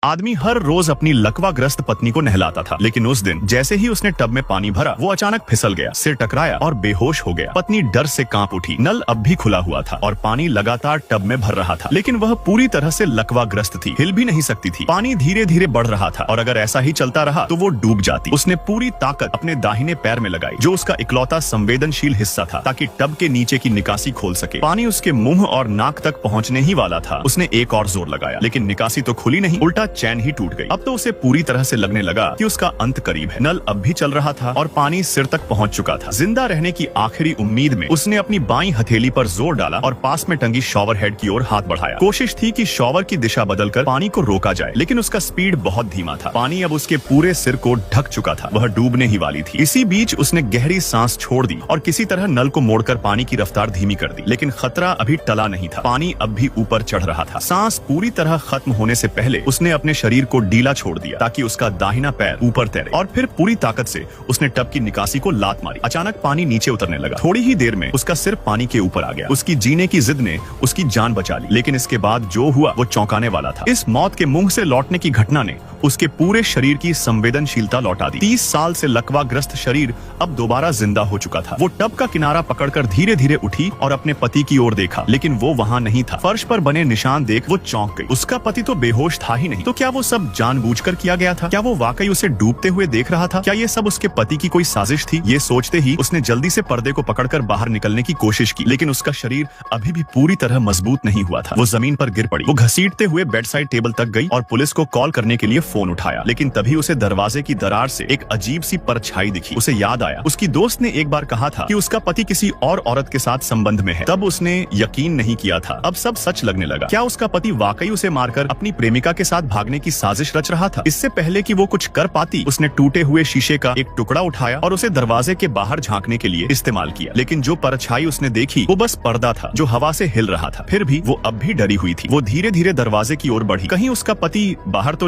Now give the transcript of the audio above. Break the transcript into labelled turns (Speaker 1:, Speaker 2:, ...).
Speaker 1: आदमी हर रोज अपनी लकवाग्रस्त पत्नी को नहलाता था, लेकिन उस दिन जैसे ही उसने टब में पानी भरा, वो अचानक फिसल गया, सिर टकराया और बेहोश हो गया। पत्नी डर से कांप उठी। नल अब भी खुला हुआ था और पानी लगातार टब में भर रहा था, लेकिन वह पूरी तरह से लकवाग्रस्त थी, हिल भी नहीं सकती थी। पानी धीरे धीरे बढ़ रहा था और अगर ऐसा ही चलता रहा तो वो डूब जाती। उसने पूरी ताकत अपने दाहिने पैर में लगाई, जो उसका इकलौता संवेदनशील हिस्सा था, ताकि टब के नीचे की निकासी खोल सके। पानी उसके मुंह और नाक तक पहुंचने ही वाला था। उसने एक और जोर लगाया, लेकिन निकासी तो खुली नहीं, उल्टा चैन ही टूट गई। अब तो उसे पूरी तरह से लगने लगा कि उसका अंत करीब है। नल अब भी चल रहा था और पानी सिर तक पहुंच चुका था। जिंदा रहने की आखिरी उम्मीद में उसने अपनी बाईं हथेली पर जोर डाला और पास में टंगी शॉवर हेड की ओर हाथ बढ़ाया। कोशिश थी कि शॉवर की दिशा बदलकर पानी को रोका जाए, लेकिन उसका स्पीड बहुत धीमा था। पानी अब उसके पूरे सिर को ढक चुका था, वह डूबने ही वाली थी। इसी बीच उसने गहरी सांस छोड़ दी और किसी तरह नल को मोड़कर पानी की रफ्तार धीमी कर दी, लेकिन खतरा अभी टला नहीं था। पानी अब भी ऊपर चढ़ रहा था। सांस पूरी तरह खत्म होने से पहले उसने अपने शरीर को ढीला छोड़ दिया ताकि उसका दाहिना पैर ऊपर तैरे, और फिर पूरी ताकत से उसने टब की निकासी को लात मारी। अचानक पानी नीचे उतरने लगा। थोड़ी ही देर में उसका सिर पानी के ऊपर आ गया। उसकी जीने की जिद ने उसकी जान बचा ली, लेकिन इसके बाद जो हुआ वो चौंकाने वाला था। इस मौत के मुंह से लौटने की घटना ने उसके पूरे शरीर की संवेदनशीलता लौटा दी। 30 साल से लकवाग्रस्त शरीर अब दोबारा जिंदा हो चुका था। वो टब का किनारा पकड़कर धीरे धीरे उठी और अपने पति की ओर देखा, लेकिन वो वहाँ नहीं था। फर्श पर बने निशान देख वो चौंक गई। उसका पति तो बेहोश था ही नहीं, तो क्या वो सब जानबूझकर किया गया था? क्या वो वाकई उसे डूबते हुए देख रहा था? क्या ये सब उसके पति की कोई साजिश थी? ये सोचते ही उसने जल्दी से पर्दे को पकड़कर बाहर निकलने की कोशिश की, लेकिन उसका शरीर अभी भी पूरी तरह मजबूत नहीं हुआ था। वो जमीन पर गिर पड़ी। वो घसीटते हुए बेड साइड टेबल तक गई और पुलिस को कॉल करने के लिए फोन उठाया, लेकिन तभी उसे दरवाजे की दरार से एक अजीब सी परछाई दिखी। उसे याद आया, उसकी दोस्त ने एक बार कहा था कि उसका पति किसी और औरत के साथ संबंध में है। तब उसने यकीन नहीं किया था, अब सब सच लगने लगा। क्या उसका पति वाकई उसे मारकर अपनी प्रेमिका के साथ भागने की साजिश रच रहा था? इससे पहले कि वो कुछ कर पाती, उसने टूटे हुए शीशे का एक टुकड़ा उठाया और उसे दरवाजे के बाहर झांकने के लिए इस्तेमाल किया, लेकिन जो परछाई उसने देखी वो बस पर्दा था जो हवा से हिल रहा था। फिर भी वो अब भी डरी हुई थी। वो धीरे धीरे दरवाजे की ओर बढ़ी, कहीं उसका पति बाहर तो नहीं।